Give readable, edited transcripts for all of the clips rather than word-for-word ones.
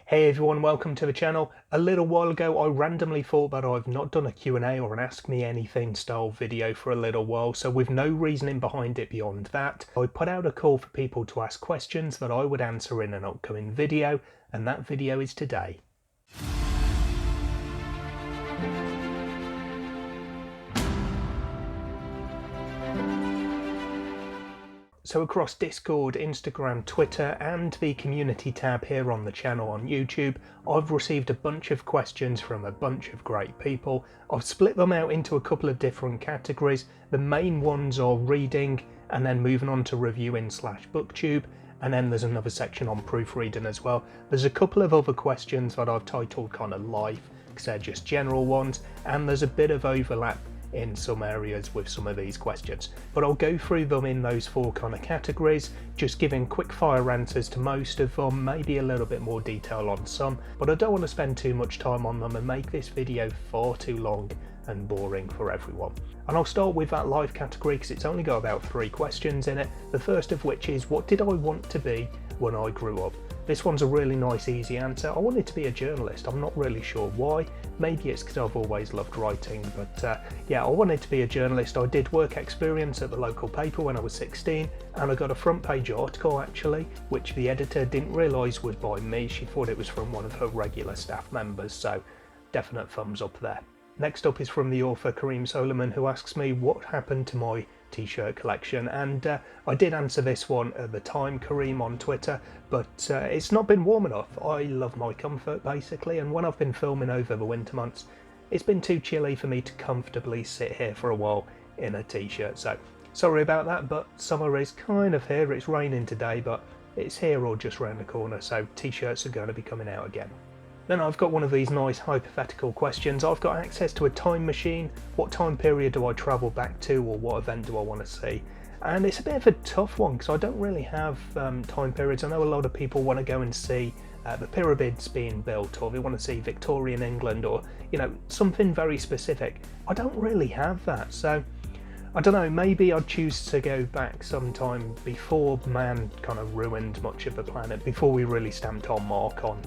Hey everyone, welcome to the channel. A little while ago I randomly thought that I've not done a Q&A or an Ask Me Anything style video for a little while, so with no reasoning behind it beyond that, I put out a call for people to ask questions that I would answer in an upcoming video, and that video is today. So across Discord, Instagram, Twitter and the community tab here on the channel on YouTube, I've received a bunch of questions from a bunch of great people. I've split them out into a couple of different categories. The main ones are reading and then moving on to reviewing / Booktube, and then there's another section on proofreading as well. There's a couple of other questions that I've titled kind of life because they're just general ones, and there's a bit of overlap in some areas with some of these questions, but I'll go through them in those four kind of categories, just giving quick fire answers to most of them, maybe a little bit more detail on some, but I don't want to spend too much time on them and make this video far too long and boring for everyone. And I'll start with that life category because it's only got about 3 questions in it, the first of which is, what did I want to be when I grew up? This one's a really nice easy answer. I wanted to be a journalist. I'm not really sure why. Maybe it's because I've always loved writing, but yeah, I wanted to be a journalist. I did work experience at the local paper when I was 16, and I got a front page article actually, which the editor didn't realise was by me. She thought it was from one of her regular staff members, so definite thumbs up there. Next up is from the author Kareem Solomon, who asks me what happened to my t-shirt collection, and I did answer this one at the time, Kareem, on Twitter, but it's not been warm enough. I love my comfort basically, and when I've been filming over the winter months, it's been too chilly for me to comfortably sit here for a while in a t-shirt, so sorry about that, but summer is kind of here. It's raining today, but it's here or just round the corner, so t-shirts are going to be coming out again. Then I've got one of these nice hypothetical questions. I've got access to a time machine. What time period do I travel back to, or what event do I want to see? And it's a bit of a tough one because I don't really have time periods. I know a lot of people want to go and see the pyramids being built, or they want to see Victorian England, or something very specific. I don't really have that, so I don't know, maybe I'd choose to go back sometime before man kind of ruined much of the planet, before we really stamped our mark on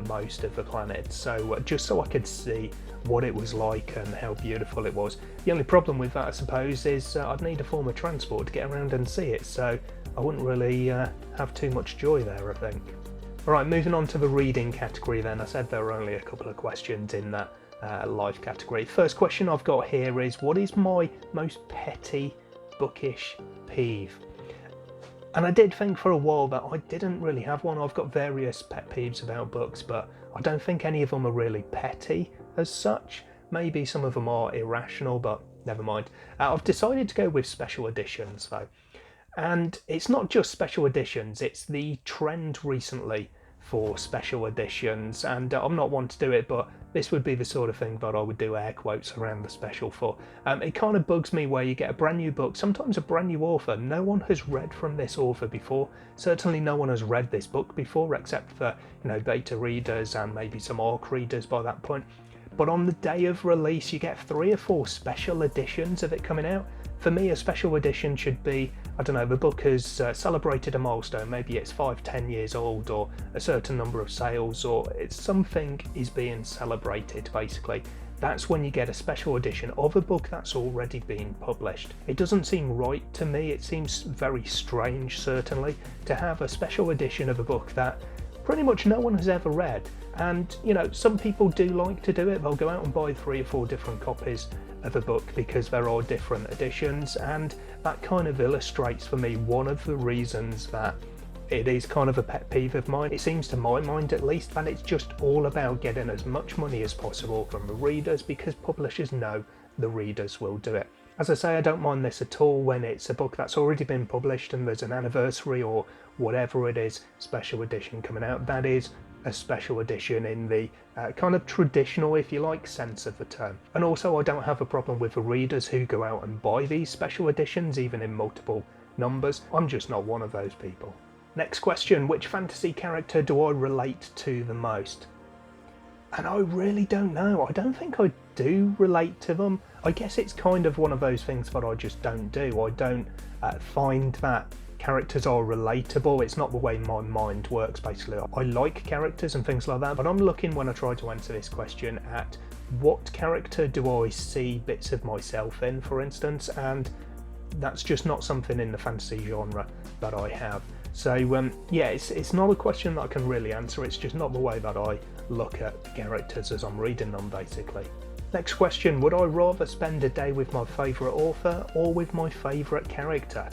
most of the planet, so just so I could see what it was like and how beautiful it was. The only problem with that, I suppose, is I'd need a form of transport to get around and see it, so I wouldn't really have too much joy there, I think. Alright, moving on to the reading category then. I said there were only a couple of questions in that life category. First question I've got here is, what is my most petty bookish peeve? And I did think for a while that I didn't really have one. I've got various pet peeves about books, but I don't think any of them are really petty as such. Maybe some of them are irrational, but never mind. I've decided to go with special editions though. And it's not just special editions, it's the trend recently for special editions, and I'm not one to do it, but this would be the sort of thing that I would do air quotes around the special for. It kind of bugs me where you get a brand new book, sometimes a brand new author. No one has read from this author before. Certainly no one has read this book before, except for beta readers and maybe some ARC readers by that point. But on the day of release you get 3 or 4 special editions of it coming out. For me, a special edition should be, I don't know, the book has celebrated a milestone, maybe it's 5-10 years old, or a certain number of sales, or it's something is being celebrated basically. That's when you get a special edition of a book that's already been published. It doesn't seem right to me, it seems very strange certainly, to have a special edition of a book that pretty much no one has ever read. And some people do like to do it. They'll go out and buy 3 or 4 different copies of a book because there are different editions, and that kind of illustrates for me one of the reasons that it is kind of a pet peeve of mine. It seems, to my mind at least, that it's just all about getting as much money as possible from the readers because publishers know the readers will do it. As I say, I don't mind this at all when it's a book that's already been published and there's an anniversary or whatever it is, special edition coming out. That is a special edition in the kind of traditional, if you like, sense of the term. And also I don't have a problem with the readers who go out and buy these special editions, even in multiple numbers. I'm just not one of those people. Next question, which fantasy character do I relate to the most? And I really don't know. I don't think I do relate to them. I guess it's kind of one of those things that I just don't do. I don't find that characters are relatable. It's not the way my mind works, basically. I like characters and things like that, but I'm looking, when I try to answer this question, at what character do I see bits of myself in, for instance, and that's just not something in the fantasy genre that I have. So yeah, it's not a question that I can really answer. It's just not the way that I look at characters as I'm reading them, basically. Next question, would I rather spend a day with my favourite author or with my favourite character?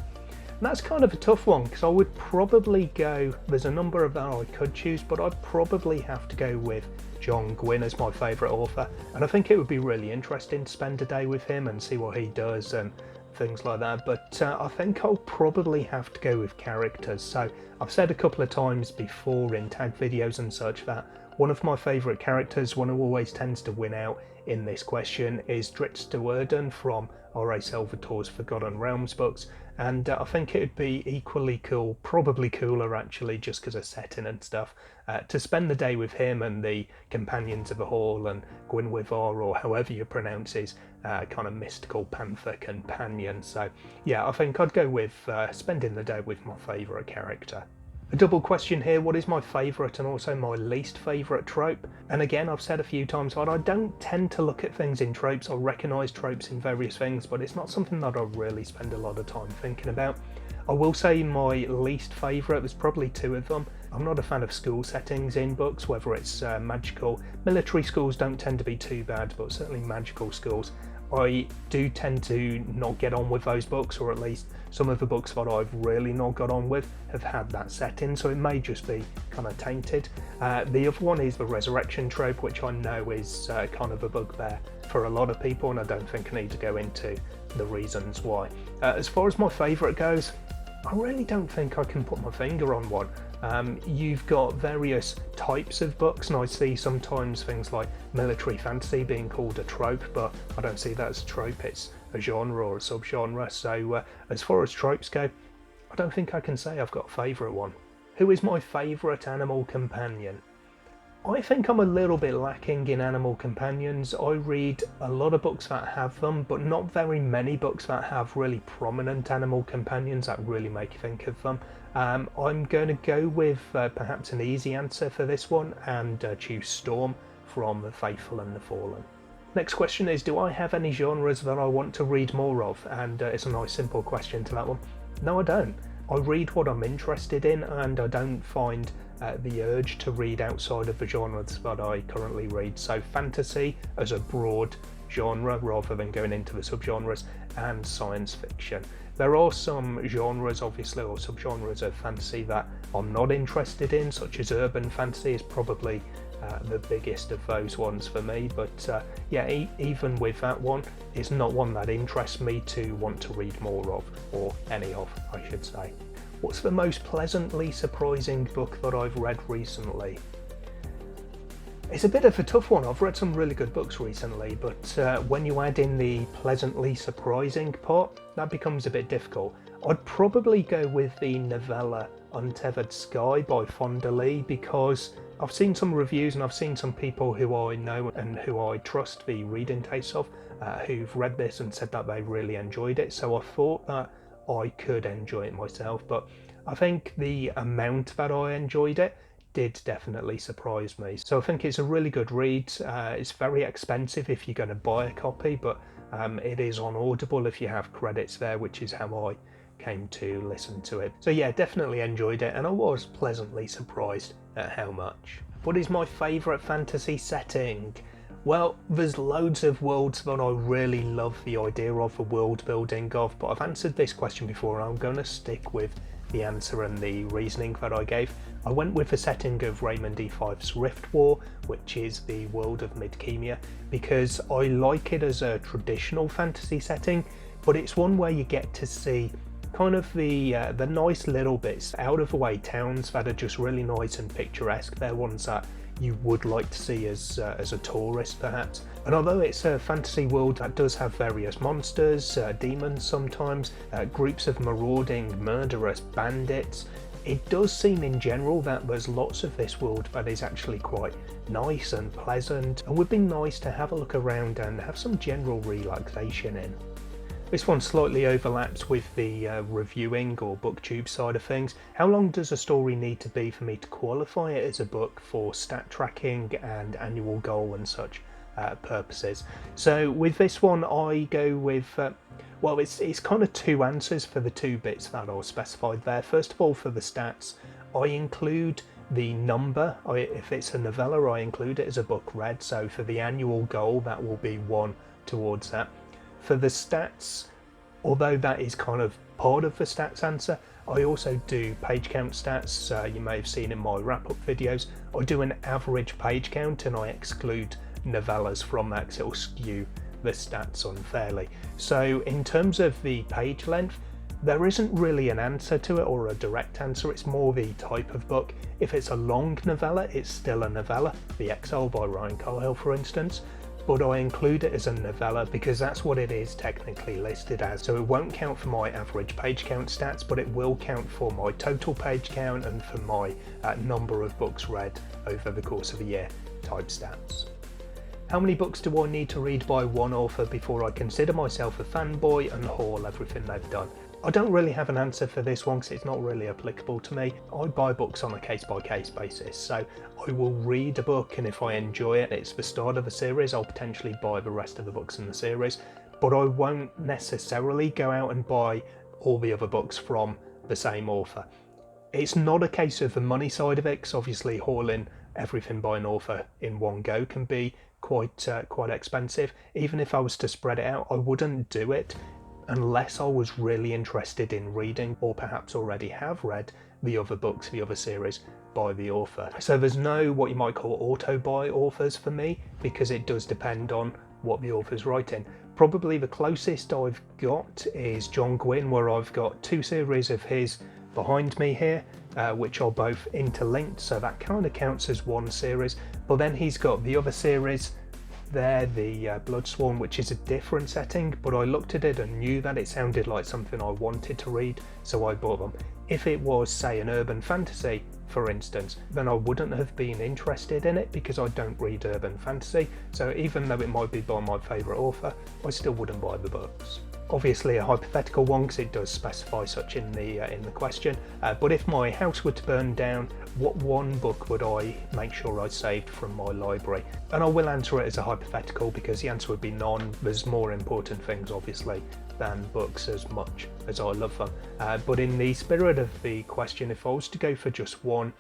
And that's kind of a tough one, because I would probably go, there's a number of that I could choose, but I'd probably have to go with John Gwynne as my favourite author, and I think it would be really interesting to spend a day with him and see what he does and things like that. But I think I'll probably have to go with characters. So I've said a couple of times before in tag videos and such that one of my favourite characters, one who always tends to win out in this question, is Drizzt Do'Urden from R.A. Salvatore's Forgotten Realms books, and I think it would be equally cool, probably cooler actually, just because of setting and stuff, to spend the day with him and the Companions of the Hall and Gwynwyvar, or however you pronounce his kind of mystical panther companion. So yeah, I think I'd go with spending the day with my favourite character. A double question here, what is my favourite and also my least favourite trope? And again, I've said a few times that I don't tend to look at things in tropes. I'll recognise tropes in various things, but it's not something that I really spend a lot of time thinking about. I will say my least favourite, there's probably two of them. I'm not a fan of school settings in books, whether it's magical. Military schools don't tend to be too bad, but certainly magical schools. I do tend to not get on with those books, or at least some of the books that I've really not got on with have had that setting, so it may just be kind of tainted. The other one is the resurrection trope, which I know is kind of a bugbear for a lot of people, and I don't think I need to go into the reasons why. As far as my favourite goes, I really don't think I can put my finger on one. You've got various types of books, and I see sometimes things like military fantasy being called a trope, but I don't see that as a trope, it's a genre or a subgenre. So as far as tropes go, I don't think I can say I've got a favourite one. Who is my favourite animal companion? I think I'm a little bit lacking in animal companions. I read a lot of books that have them, but not very many books that have really prominent animal companions that really make you think of them. I'm going to go with perhaps an easy answer for this one, and choose Storm from The Faithful and the Fallen. Next question is, do I have any genres that I want to read more of? And it's a nice simple question to that one. No, I don't. I read what I'm interested in, and I don't find the urge to read outside of the genres that I currently read. So fantasy as a broad genre rather than going into the subgenres, and science fiction. There are some genres, obviously, or subgenres of fantasy that I'm not interested in, such as urban fantasy is probably the biggest of those ones for me. But yeah, even with that one, it's not one that interests me to want to read more of, or any of, I should say. What's the most pleasantly surprising book that I've read recently? It's a bit of a tough one. I've read some really good books recently, but when you add in the pleasantly surprising part, that becomes a bit difficult. I'd probably go with the novella Untethered Sky by Fonda Lee, because I've seen some reviews and I've seen some people who I know and who I trust the reading tastes of who've read this and said that they really enjoyed it, so I thought that I could enjoy it myself. But I think the amount that I enjoyed it did definitely surprise me. So I think it's a really good read. It's very expensive if you're going to buy a copy, but it is on Audible if you have credits there, which is how I came to listen to it. So yeah, definitely enjoyed it, and I was pleasantly surprised at how much. What is my favourite fantasy setting? Well, there's loads of worlds that I really love the idea of, the world building of, but I've answered this question before and I'm going to stick with the answer and the reasoning that I gave. I went with the setting of Raymond E. Fyfe's Rift War, which is the world of Midkemia, because I like it as a traditional fantasy setting, but it's one where you get to see kind of the nice little bits, out of the way towns that are just really nice and picturesque. They're ones that you would like to see as a tourist perhaps. And although it's a fantasy world that does have various monsters, demons sometimes, groups of marauding murderous bandits, it does seem in general that there's lots of this world that is actually quite nice and pleasant, and would be nice to have a look around and have some general relaxation in. This one slightly overlaps with the reviewing or booktube side of things. How long does a story need to be for me to qualify it as a book for stat tracking and annual goal and such purposes? So with this one I go with, well, it's kind of two answers for the two bits that I'll specify there. First of all, for the stats, I include the number. If it's a novella, I include it as a book read, so for the annual goal that will be 1 towards that. For the stats, although that is kind of part of the stats answer, I also do page count stats. You may have seen in my wrap-up videos, I do an average page count and I exclude novellas from that because it will skew the stats unfairly. So in terms of the page length, there isn't really an answer to it or a direct answer, it's more the type of book. If it's a long novella, it's still a novella, The Exile by Ryan Carlhill for instance, but I include it as a novella because that's what it is technically listed as. So it won't count for my average page count stats, but it will count for my total page count and for my number of books read over the course of a year type stats. How many books do I need to read by one author before I consider myself a fanboy and haul everything they've done? I don't really have an answer for this one because it's not really applicable to me. I buy books on a case-by-case basis, so I will read a book and if I enjoy it, it's the start of a series, I'll potentially buy the rest of the books in the series, but I won't necessarily go out and buy all the other books from the same author. It's not a case of the money side of it, because obviously hauling everything by an author in one go can be quite expensive. Even if I was to spread it out, I wouldn't do it unless I was really interested in reading or perhaps already have read the other books, the other series by the author. So there's no what you might call auto-buy authors for me because it does depend on what the author's writing. Probably the closest I've got is John Gwynne, where I've got 2 series of his behind me here, which are both interlinked, so that kind of counts as one series. But then he's got the other series there, the Bloodsworn, which is a different setting, but I looked at it and knew that it sounded like something I wanted to read, so I bought them. If it was, say, an urban fantasy, for instance, then I wouldn't have been interested in it because I don't read urban fantasy, so even though it might be by my favourite author, I still wouldn't buy the books. Obviously a hypothetical one because it does specify such in the question, but if my house were to burn down, what one book would I make sure I saved from my library? And I will answer it as a hypothetical because the answer would be none. There's more important things obviously than books as much as I love them, but in the spirit of the question, if I was to go for just one,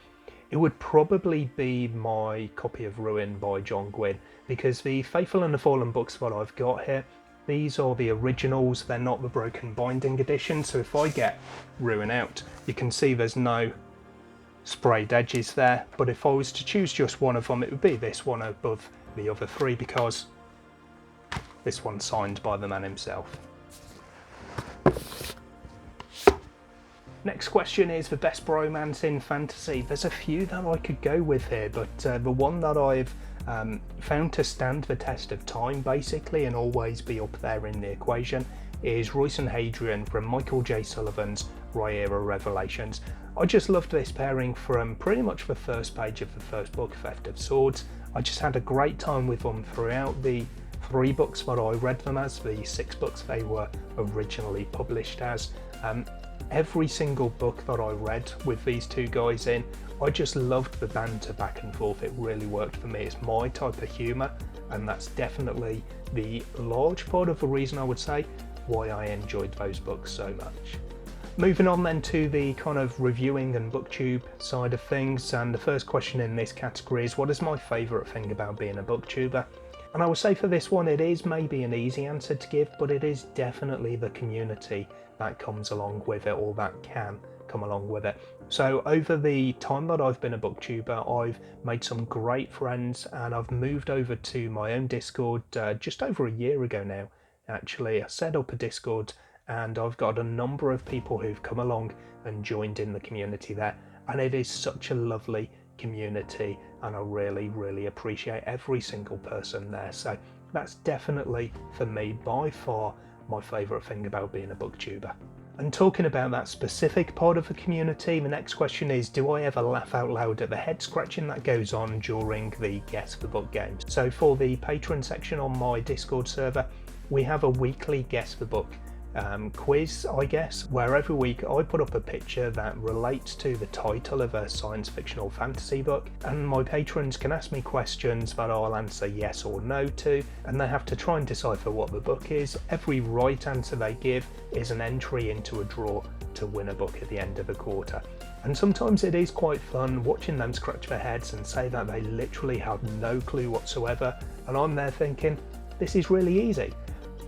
it would probably be my copy of Ruin by John Gwynne, because the Faithful and the Fallen books that I've got here, these are the originals, they're not the broken binding edition, so if I get Ruin out, you can see there's no sprayed edges there, but if I was to choose just one of them, it would be this one above the other 3 because this one's signed by the man himself. Next question is the best bromance in fantasy. There's a few that I could go with here, but the one that I've found to stand the test of time basically and always be up there in the equation is Royce and Hadrian from Michael J. Sullivan's Rhaenyra Revelations. I just loved this pairing from pretty much the first page of the first book, Theft of Swords. I just had a great time with them throughout the 3 books that I read them as, the 6 books they were originally published as. Every single book that I read with these 2 guys in, I just loved the banter back and forth. It really worked for me. It's my type of humour, and that's definitely the large part of the reason I would say why I enjoyed those books so much. Moving on then to the kind of reviewing and booktube side of things, and the first question in this category is what is my favourite thing about being a booktuber? And I would say for this one it is maybe an easy answer to give, but it is definitely the community that comes along with it, or that can come along with it. So over the time that I've been a booktuber, I've made some great friends, and I've moved over to my own Discord just over a year ago now. Actually, I set up a Discord and I've got a number of people who've come along and joined in the community there, and it is such a lovely community and I really appreciate every single person there. So that's definitely for me by far my favourite thing about being a booktuber. And talking about that specific part of the community, the next question is, do I ever laugh out loud at the head scratching that goes on during the Guess the Book games? So for the patron section on my Discord server, we have a weekly Guess the Book quiz, I guess, where every week I put up a picture that relates to the title of a science fiction or fantasy book, and my patrons can ask me questions that I'll answer yes or no to, and they have to try and decipher what the book is. Every right answer they give is an entry into a draw to win a book at the end of a quarter. And sometimes it is quite fun watching them scratch their heads and say that they literally have no clue whatsoever, and I'm there thinking, this is really easy.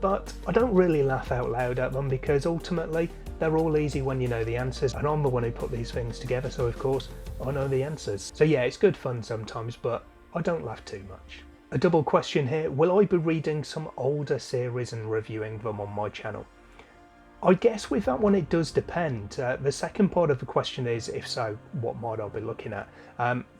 But I don't really laugh out loud at them because ultimately they're all easy when you know the answers, and I'm the one who put these things together, so of course I know the answers. So yeah, it's good fun sometimes, but I don't laugh too much. A double question here, will I be reading some older series and reviewing them on my channel? I guess with that one it does depend. The second part of the question is, if so, what might I be looking at?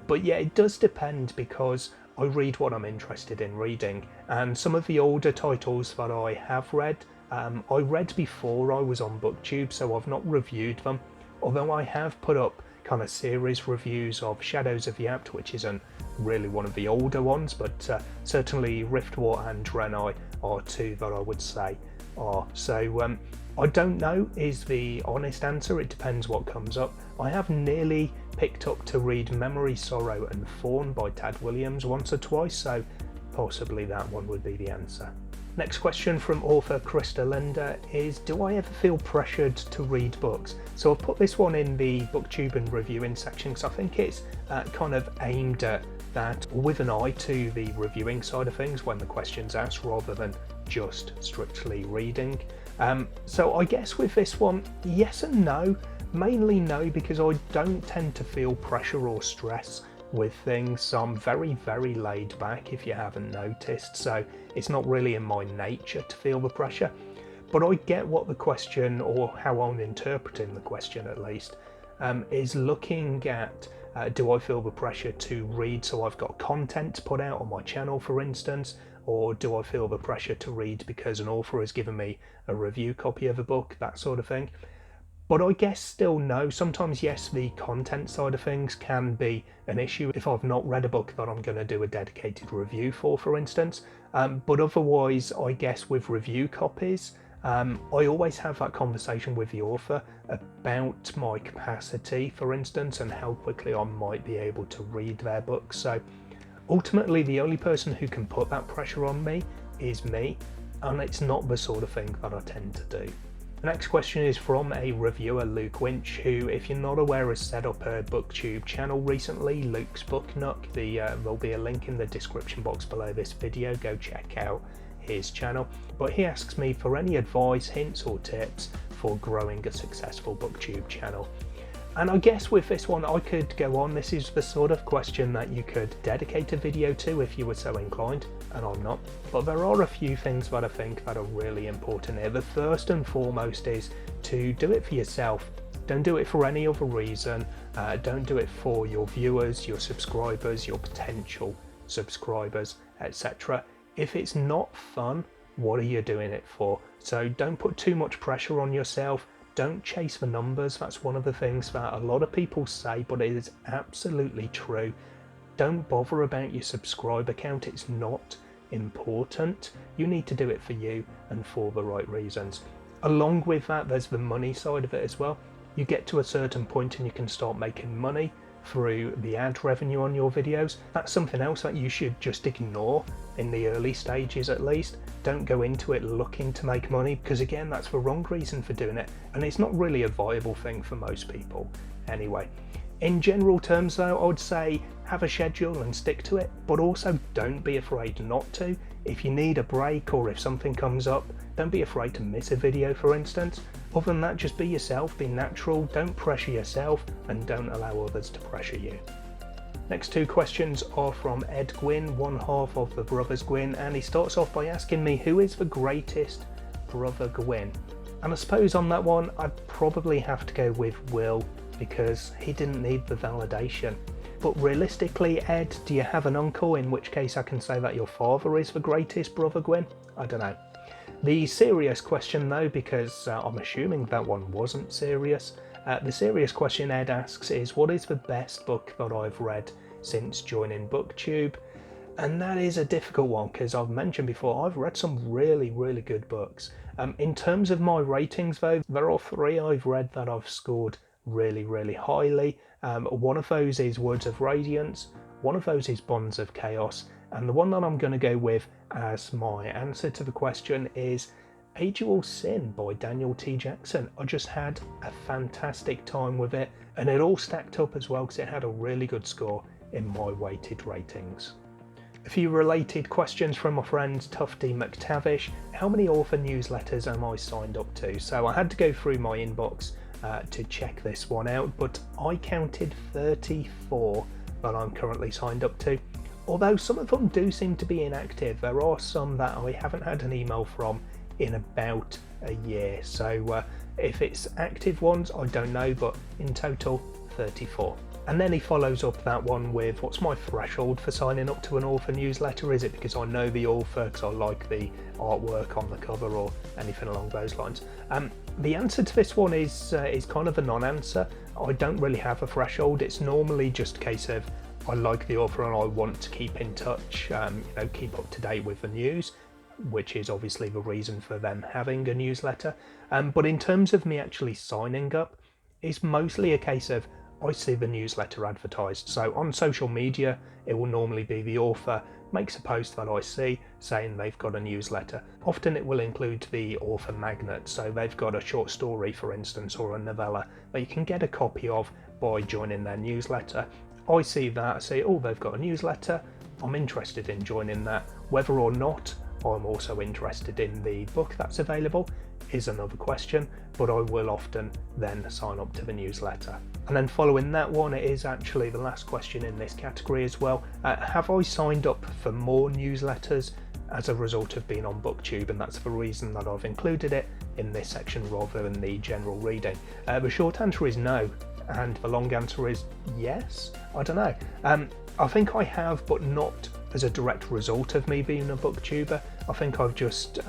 But yeah, it does depend because I read what I'm interested in reading, and some of the older titles that I have read, I read before I was on Booktube, so I've not reviewed them, although I have put up kind of series reviews of Shadows of the Apt, which isn't really one of the older ones, but certainly Riftwar and Draenei are two that I would say are. So I don't know is the honest answer, it depends what comes up. I have nearly picked up to read Memory, Sorrow and Fawn by Tad Williams once or twice, so possibly that one would be the answer. Next question from author Krista Linder is, do I ever feel pressured to read books? So I've put this one in the Booktube and reviewing section because I think it's kind of aimed at that with an eye to the reviewing side of things when the question's asked rather than just strictly reading. So I guess with this one, yes and no. Mainly no, because I don't tend to feel pressure or stress with things, so I'm very, very laid back if you haven't noticed, so it's not really in my nature to feel the pressure. But I get what the question, or how I'm interpreting the question at least, is looking at do I feel the pressure to read so I've got content to put out on my channel, for instance, or do I feel the pressure to read because an author has given me a review copy of a book, that sort of thing. But I guess still no. Sometimes yes, the content side of things can be an issue if I've not read a book that I'm going to do a dedicated review for instance. But otherwise, I guess with review copies, I always have that conversation with the author about my capacity, for instance, and how quickly I might be able to read their book. So ultimately, the only person who can put that pressure on me is me, and it's not the sort of thing that I tend to do. The next question is from a reviewer, Luke Winch, who, if you're not aware, has set up a Booktube channel recently, Luke's Book Nook. There'll be a link in the description box below this video, go check out his channel. But he asks me for any advice, hints or tips for growing a successful Booktube channel. And I guess with this one I could go on. This is the sort of question that you could dedicate a video to if you were so inclined, and I'm not. But there are a few things that I think that are really important here. The first and foremost is to do it for yourself. Don't do it for any other reason. Don't do it for your viewers, your subscribers, your potential subscribers, etc. If it's not fun, what are you doing it for? So don't put too much pressure on yourself. Don't chase the numbers. That's one of the things that a lot of people say, but it is absolutely true. Don't bother about your subscriber count. It's not important. You need to do it for you and for the right reasons. Along with that, there's the money side of it as well. You get to a certain point and you can start making money through the ad revenue on your videos. That's something else that you should just ignore in the early stages at least. Don't go into it looking to make money, because again, that's the wrong reason for doing it, and it's not really a viable thing for most people anyway. In general terms though, I would say have a schedule and stick to it, but also don't be afraid not to. If you need a break or if something comes up, don't be afraid to miss a video, for instance. Other than that, just be yourself, be natural, don't pressure yourself, and don't allow others to pressure you. Next two questions are from Ed Gwynn, one half of the Brothers Gwynn, and he starts off by asking me who is the greatest Brother Gwynn. And I suppose on that one, I'd probably have to go with Will, because he didn't need the validation. But realistically, Ed, do you have an uncle, in which case I can say that your father is the greatest Brother Gwynn? I don't know. The serious question though, because I'm assuming that one wasn't serious, the serious question Ed asks is, what is the best book that I've read since joining Booktube? And that is a difficult one because I've mentioned before, I've read some really, really good books. In terms of my ratings though, there are 3 I've read that I've scored really, really highly. One of those is Words of Radiance, one of those is Bonds of Chaos, and the one that I'm going to go with as my answer to the question is Age You Will Sin by Daniel T. Jackson. I just had a fantastic time with it, and it all stacked up as well because it had a really good score in my weighted ratings. A few related questions from my friend Tufty McTavish. How many author newsletters am I signed up to? So I had to go through my inbox to check this one out, but I counted 34 that I'm currently signed up to. Although some of them do seem to be inactive, there are some that I haven't had an email from in about a year. So if it's active ones, I don't know, but in total 34. And then he follows up that one with, what's my threshold for signing up to an author newsletter? Is it because I know the author, because I like the artwork on the cover or anything along those lines? The answer to this one is kind of a non-answer. I don't really have a threshold. It's normally just a case of I like the author and I want to keep in touch, keep up to date with the news, which is obviously the reason for them having a newsletter. But in terms of me actually signing up, it's mostly a case of I see the newsletter advertised. So on social media, it will normally be the author makes a post that I see saying they've got a newsletter. Often it will include the author magnet. So they've got a short story, for instance, or a novella that you can get a copy of by joining their newsletter. I see that, I say, oh, they've got a newsletter. I'm interested in joining that. Whether or not I'm also interested in the book that's available is another question, but I will often then sign up to the newsletter. And then following that one, it is actually the last question in this category as well. Have I signed up for more newsletters as a result of being on Booktube? And that's the reason that I've included it in this section rather than the general reading. The short answer is no, and the long answer is yes. I don't know. I think I have, but not as a direct result of me being a booktuber. I think I've just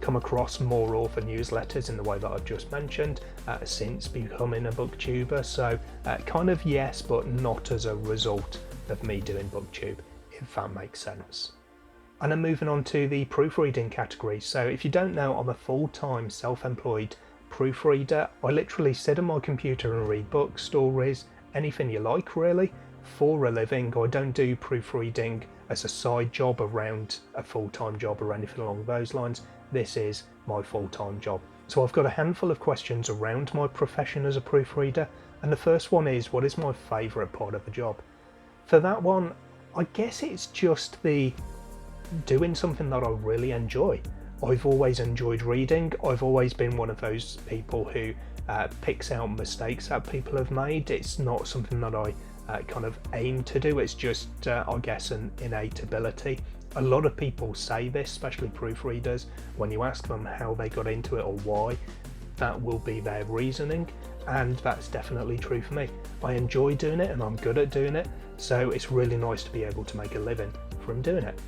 come across more author newsletters in the way that I've just mentioned since becoming a booktuber. So kind of yes, but not as a result of me doing Booktube, if that makes sense. And then moving on to the proofreading category. So if you don't know, I'm a full-time self-employed proofreader. I literally sit on my computer and read books, stories, anything you like really, for a living. I don't do proofreading as a side job around a full-time job or anything along those lines. This is my full-time job. So I've got a handful of questions around my profession as a proofreader, and the first one is, what is my favourite part of the job? For that one, I guess it's just the doing something that I really enjoy. I've always enjoyed reading. I've always been one of those people who picks out mistakes that people have made. It's not something that I kind of aim to do. It's just, I guess, an innate ability. A lot of people say this, especially proofreaders, when you ask them how they got into it or why, that will be their reasoning, and that's definitely true for me. I enjoy doing it and I'm good at doing it, so it's really nice to be able to make a living from doing it.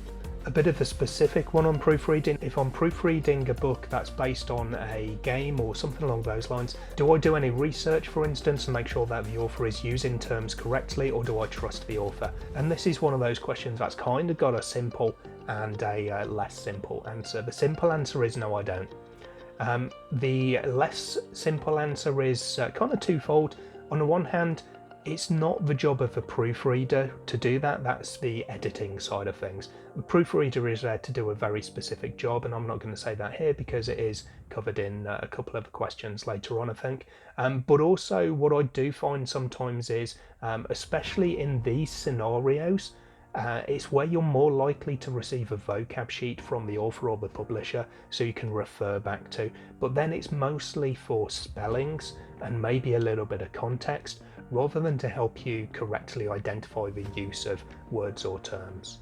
A bit of a specific one on proofreading. If I'm proofreading a book that's based on a game or something along those lines, do I do any research, for instance, and make sure that the author is using terms correctly, or do I trust the author? And this is one of those questions that's kind of got a simple and a less simple answer. The simple answer is no, I don't. The less simple answer is kind of twofold. On the one hand, it's not the job of a proofreader to do that. That's the editing side of things. The proofreader is there to do a very specific job, and I'm not going to say that here because it is covered in a couple of questions later on, I think. But also what I do find sometimes is, especially in these scenarios, it's where you're more likely to receive a vocab sheet from the author or the publisher so you can refer back to, but then it's mostly for spellings and maybe a little bit of context, rather than to help you correctly identify the use of words or terms.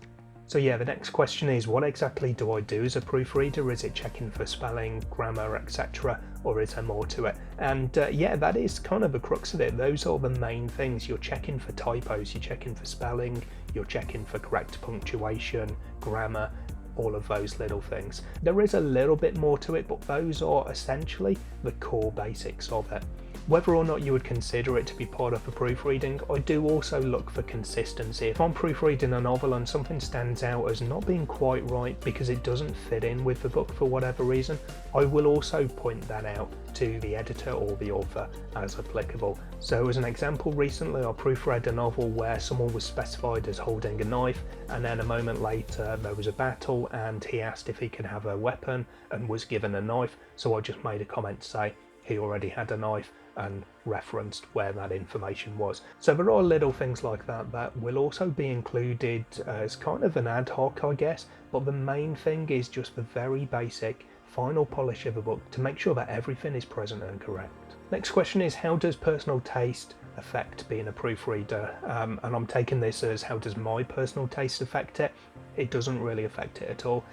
So yeah, the next question is, what exactly do I do as a proofreader? Is it checking for spelling, grammar, etc., or is there more to it? And yeah, that is kind of the crux of it. Those are the main things. You're checking for typos, you're checking for spelling, you're checking for correct punctuation, grammar, all of those little things. There is a little bit more to it, but those are essentially the core basics of it. Whether or not you would consider it to be part of a proofreading, I do also look for consistency. If I'm proofreading a novel and something stands out as not being quite right because it doesn't fit in with the book for whatever reason, I will also point that out to the editor or the author as applicable. So as an example, recently I proofread a novel where someone was specified as holding a knife, and then a moment later there was a battle and he asked if he could have a weapon and was given a knife, so I just made a comment to say he already had a knife and referenced where that information was. So there are little things like that that will also be included as kind of an ad hoc, I guess, but the main thing is just the very basic final polish of a book to make sure that everything is present and correct. Next question is, how does personal taste affect being a proofreader? And I'm taking this as, how does my personal taste affect it? It doesn't really affect it at all.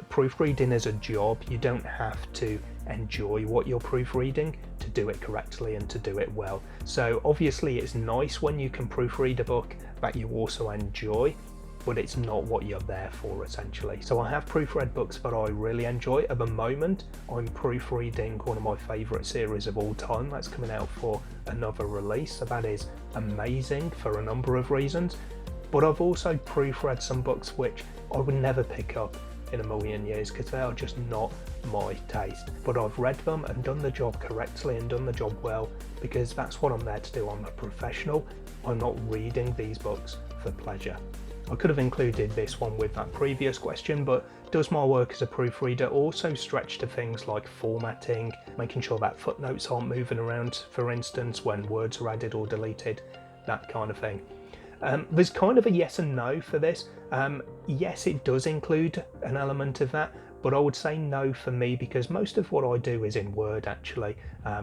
Proofreading is a job. You don't have to enjoy what you're proofreading to do it correctly and to do it well. So obviously it's nice when you can proofread a book that you also enjoy, but it's not what you're there for essentially. So I have proofread books that I really enjoy. At the moment I'm proofreading one of my favourite series of all time that's coming out for another release, so that is amazing for a number of reasons. But I've also proofread some books which I would never pick up in a million years because they are just not my taste. But I've read them and done the job correctly and done the job well, because that's what I'm there to do. I'm a professional. I'm not reading these books for pleasure. I could have included this one with that previous question, but does my work as a proofreader also stretch to things like formatting, making sure that footnotes aren't moving around, for instance, when words are added or deleted, that kind of thing? There's kind of a yes and no for this. Yes, it does include an element of that, but I would say no for me because most of what I do is in Word actually,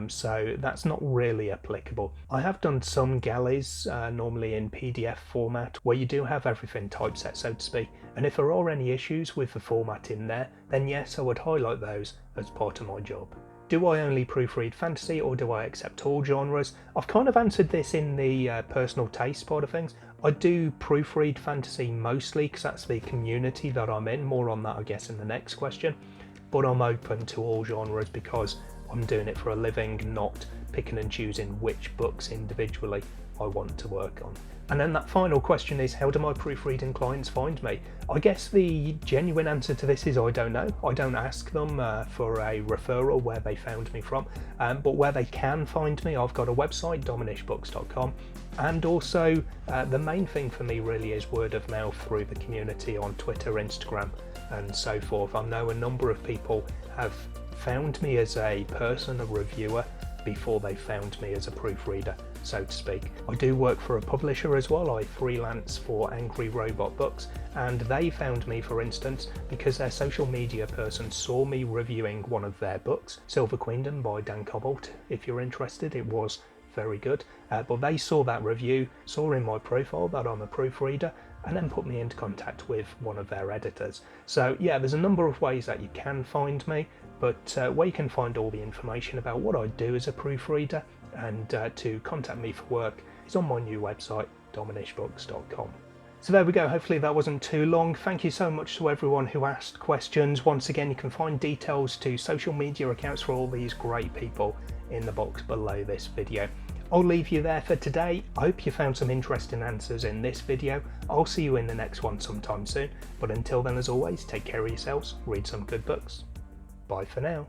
so that's not really applicable. I have done some galleys, normally in PDF format, where you do have everything typeset, so to speak, and if there are any issues with the format in there, then yes, I would highlight those as part of my job. Do I only proofread fantasy or do I accept all genres? I've kind of answered this in the personal taste part of things. I do proofread fantasy mostly because that's the community that I'm in. More on that I guess in the next question. But I'm open to all genres because I'm doing it for a living, not picking and choosing which books individually I want to work on. And then that final question is, how do my proofreading clients find me? I guess the genuine answer to this is I don't know. I don't ask them for a referral where they found me from, but where they can find me, I've got a website, dominishbooks.com, and also the main thing for me really is word of mouth through the community on Twitter, Instagram, and so forth. I know a number of people have found me as a person, a reviewer, before they found me as a proofreader, so to speak. I do work for a publisher as well. I freelance for Angry Robot Books, and they found me, for instance, because their social media person saw me reviewing one of their books, Silver Queendom by Dan Cobbolt. If you're interested, it was very good, but they saw that review, saw in my profile that I'm a proofreader, and then put me into contact with one of their editors. So yeah, there's a number of ways that you can find me, but where you can find all the information about what I do as a proofreader and to contact me for work is on my new website, dominishbooks.com. So there we go, hopefully that wasn't too long. Thank you so much to everyone who asked questions. Once again, you can find details to social media accounts for all these great people in the box below this video. I'll leave you there for today. I hope you found some interesting answers in this video. I'll see you in the next one sometime soon, but until then, as always, take care of yourselves, read some good books. Bye for now.